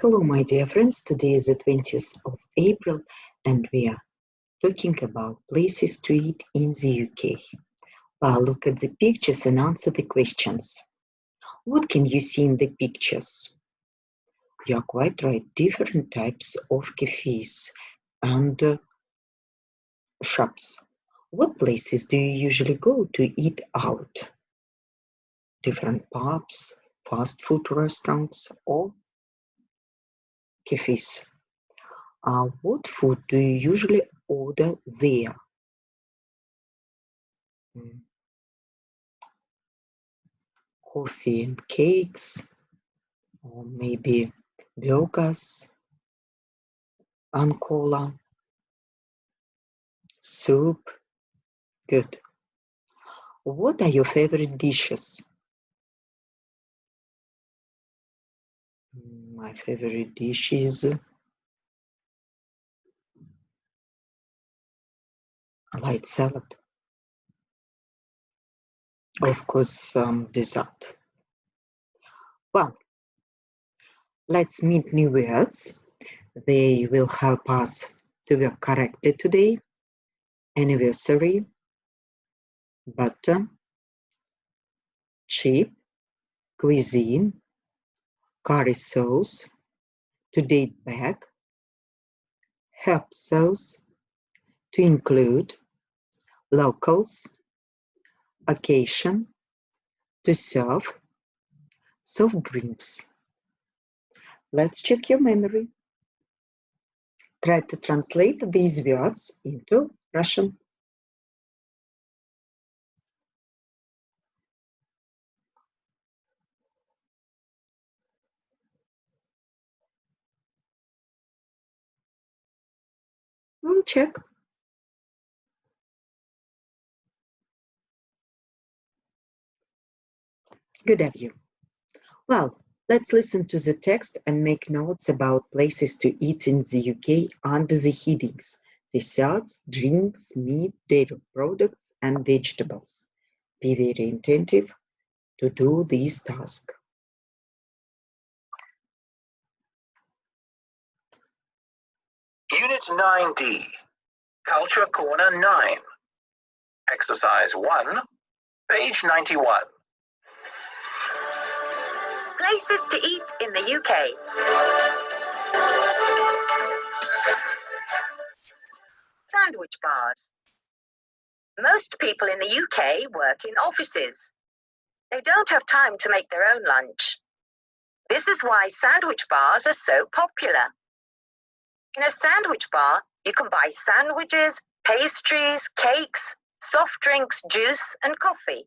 Hello, my dear friends. Today is the 20th of April, and we are talking about places to eat in the UK. Well, look at the pictures and answer the questions. What can you see in the pictures? You are quite right. Different types of cafes and shops. What places do you usually go to eat out? Different pubs, fast food restaurants, or cafes? What food do you usually order there? Coffee and cakes, or maybe burgers and cola, soup. Good. What are your favorite dishes? My favorite dish is light salad. Of course, dessert. Well, let's meet new words. They will help us to work correctly today. Anniversary, butter, cheap, cuisine, curry sauce, to date back, herb sauce, to include, locals, occasion, to serve, soft drinks. Let's check your memory. Try to translate these words into Russian. We'll check. Good of you. Well, let's listen to the text and make notes about places to eat in the UK under the headings: desserts, drinks, meat, dairy products, and vegetables. Be very attentive to do this task. Unit 9D, Culture Corner 9. Exercise 1, page 91. Places to eat in the UK. Sandwich bars. Most people in the UK work in offices. They don't have time to make their own lunch. This is why sandwich bars are so popular. In a sandwich bar, you can buy sandwiches, pastries, cakes, soft drinks, juice, and coffee.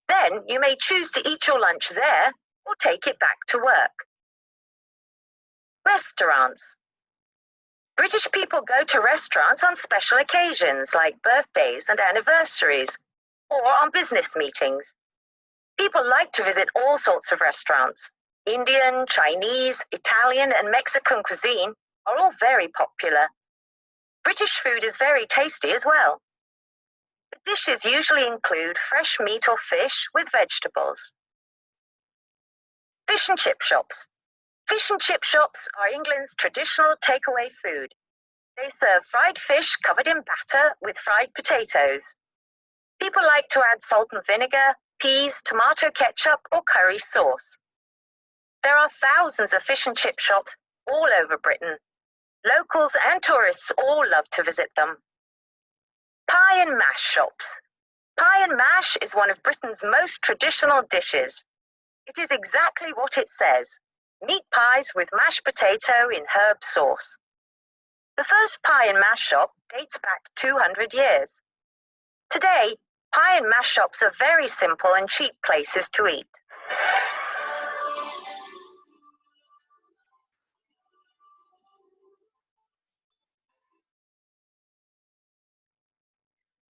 Then you may choose to eat your lunch there or take it back to work. Restaurants. British people go to restaurants on special occasions like birthdays and anniversaries, or on business meetings. People like to visit all sorts of restaurants. Indian, Chinese, Italian, and Mexican cuisine are all very popular. British food is very tasty as well. The dishes usually include fresh meat or fish with vegetables. Fish and chip shops. Fish and chip shops are England's traditional takeaway food. They serve fried fish covered in batter with fried potatoes. People like to add salt and vinegar, peas, tomato ketchup, or curry sauce. There are thousands of fish and chip shops all over Britain. Locals and tourists all love to visit them. Pie and mash shops. Pie and mash is one of Britain's most traditional dishes. It is exactly what it says: meat pies with mashed potato in herb sauce. The first pie and mash shop dates back 200 years. Today, pie and mash shops are very simple and cheap places to eat.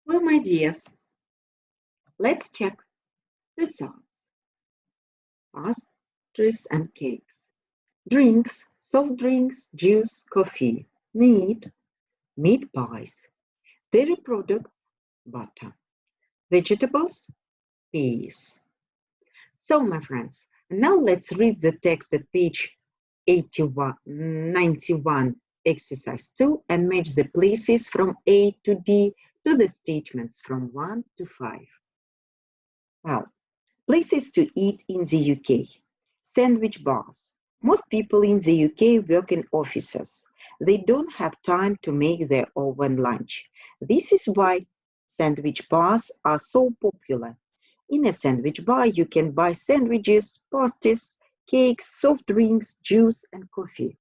Well, my dears, let's check desserts, pastries and cakes, drinks, soft drinks, juice, coffee, meat, meat pies, dairy products, butter, vegetables, peas. So, my friends, now let's read the text at page 91 exercise 2 and match the places from A to D to the statements from 1 to 5. Well, places to eat in the UK. Sandwich bars. Most people in the UK work in offices. They don't have time to make their own lunch. This is why sandwich bars are so popular. In a sandwich bar, you can buy sandwiches, pasties, cakes, soft drinks, juice, and coffee.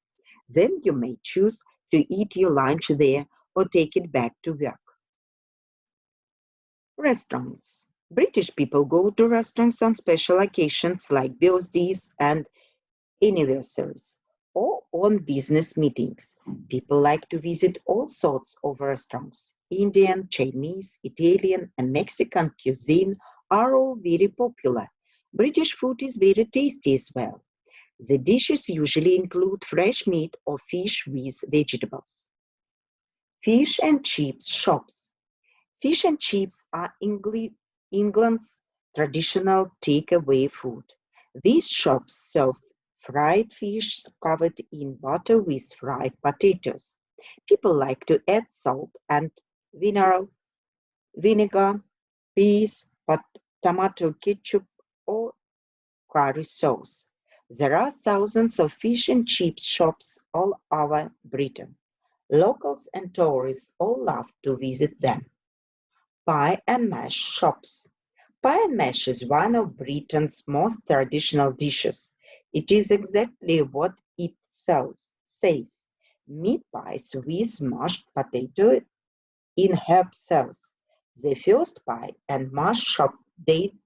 Then you may choose to eat your lunch there or take it back to work. Restaurants. British people go to restaurants on special occasions like birthdays and anniversaries or on business meetings. People like to visit all sorts of restaurants. Indian, Chinese, Italian, and Mexican cuisine are all very popular. British food is very tasty as well. The dishes usually include fresh meat or fish with vegetables. Fish and chips shops. Fish and chips are England's traditional takeaway food. These shops serve fried fish covered in butter with fried potatoes. People like to add salt and vinegar, peas, tomato ketchup, or curry sauce. There are thousands of fish and chips shops all over Britain. Locals and tourists all love to visit them. Pie and mash shops. Pie and mash is one of Britain's most traditional dishes. It is exactly what it says. Meat pies with mashed potato in herb sauce. The first pie and mash shop dates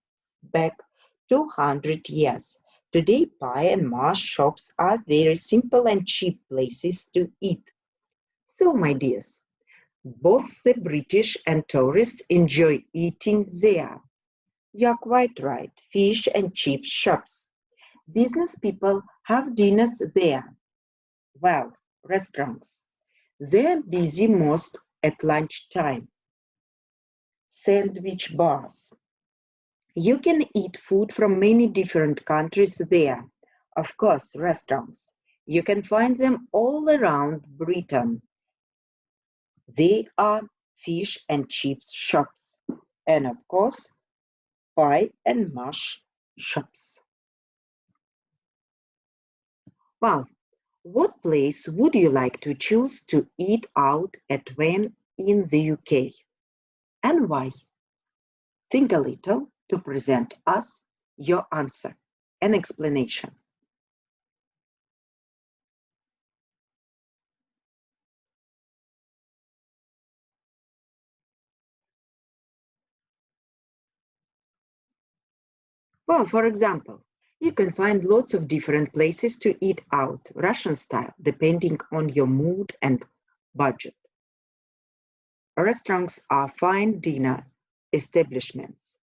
back 200 years. Today, pie and mash shops are very simple and cheap places to eat. So, my dears, both the British and tourists enjoy eating there. You're quite right, fish and chip shops. Business people have dinners there. Well, restaurants. They're busy most at lunchtime. Sandwich bars. You can eat food from many different countries there. Of course, restaurants. You can find them all around Britain. They are fish and chips shops. And of course, pie and mash shops. Well, what place would you like to choose to eat out at when in the UK? And why? Think a little to present us your answer and explanation. Well, for example, you can find lots of different places to eat out, Russian style, depending on your mood and budget. Restaurants are fine dinner establishments.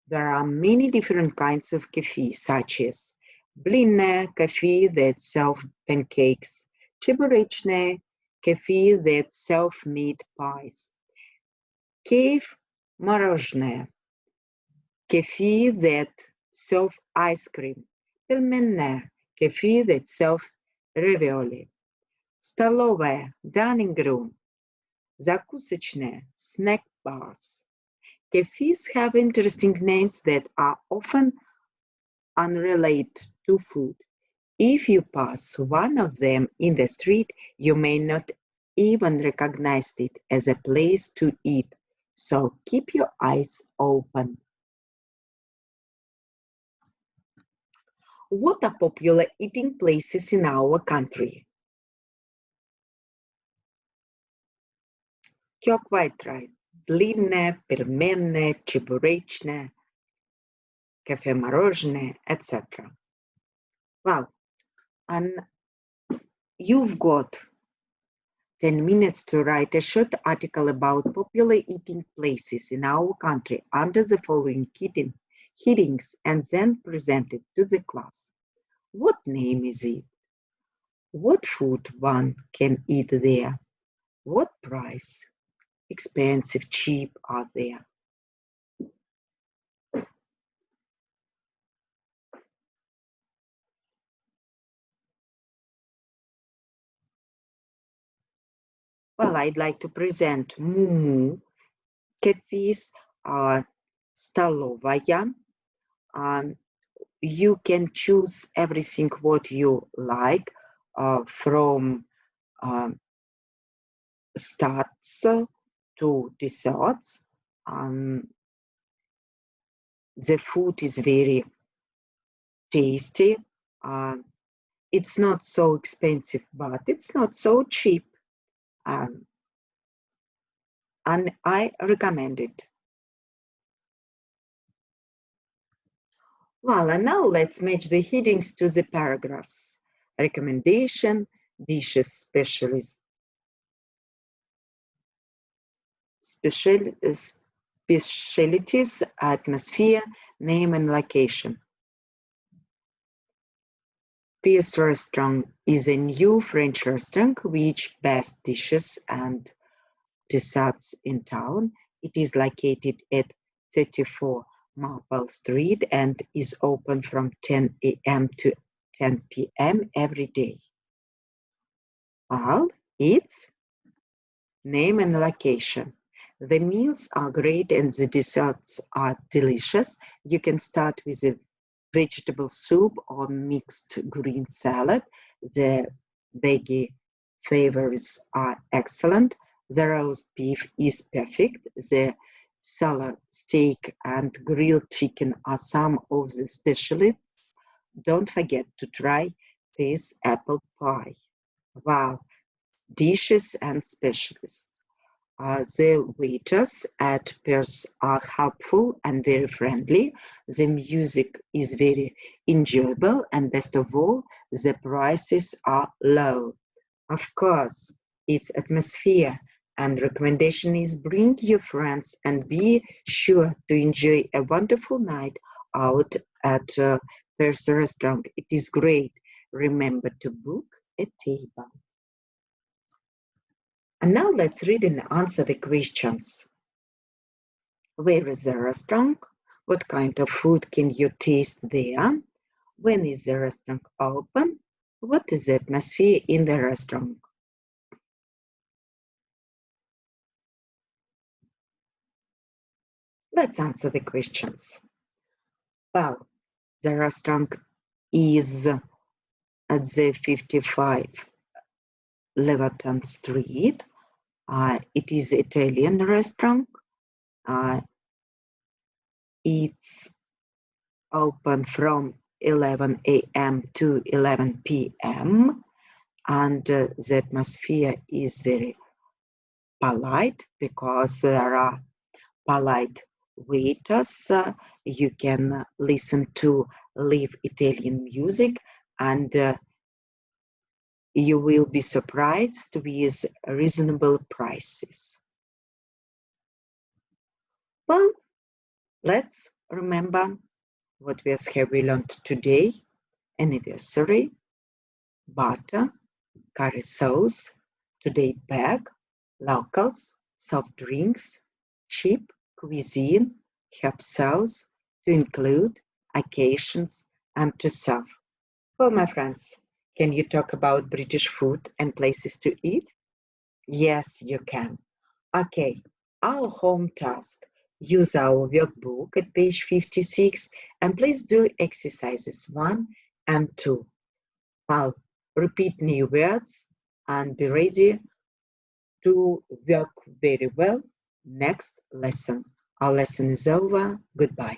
There are many different kinds of coffee, such as blинная coffee that serve pancakes, чебуречная coffee that serve meat pies, cave мороженое coffee that serve ice cream, пельменная coffee that serve ravioli, столовая dining room, закусочная snack bars. Cafes have interesting names that are often unrelated to food. If you pass one of them in the street, you may not even recognize it as a place to eat. So keep your eyes open. What are popular eating places in our country? You're quite right. Блинная, пельменная, чебуречная, кафе-мороженое, etc. Well, and you've got 10 minutes to write a short article about popular eating places in our country under the following headings and then present it to the class. What name is it? What food one can eat there? What price? Expensive, cheap are there? Well, I'd like to present Mumu cafes, Stolovaya. You can choose everything what you like, from starts to desserts. The food is very tasty. It's not so expensive, but it's not so cheap. And I recommend it. Well, and now let's match the headings to the paragraphs. Recommendation, dishes, specialties, atmosphere, name and location. Poeist restaurant is a new French restaurant which best dishes and desserts in town. It is located at 34 Maple Street and is open from 10 a.m. to 10 p.m. every day. Well, it's name and location. The meals are great and the desserts are delicious. You can start with a vegetable soup or mixed green salad. The veggie flavors are excellent. The roast beef is perfect. The salad, steak, and grilled chicken are some of the specialties. Don't forget to try this apple pie. Wow, dishes and specialists. The waiters at Pearce are helpful and very friendly. The music is very enjoyable, and best of all, the prices are low. Of course, it's atmosphere, and recommendation is bring your friends and be sure to enjoy a wonderful night out at Pearce restaurant. It is great. Remember to book a table. And now let's read and answer the questions. Where is the restaurant? What kind of food can you taste there? When is the restaurant open? What is the atmosphere in the restaurant? Let's answer the questions. Well, the restaurant is at the 55 Leverton Street. It is Italian restaurant. It's open from 11 a.m. to 11 p.m. and the atmosphere is very polite because there are polite waiters. You can listen to live Italian music and you will be surprised with reasonable prices. Well, let's remember what have we learned today. Anniversary, butter, curry sauce, today bag, locals, soft drinks, cheap cuisine, herb sauce, to include occasions and to serve. Well, my friends, can you talk about British food and places to eat? Yes, you can. Okay, our home task. Use our workbook at page 56 and please do exercises 1 and 2. Well, repeat new words and be ready to work very well next lesson. Our lesson is over. Goodbye.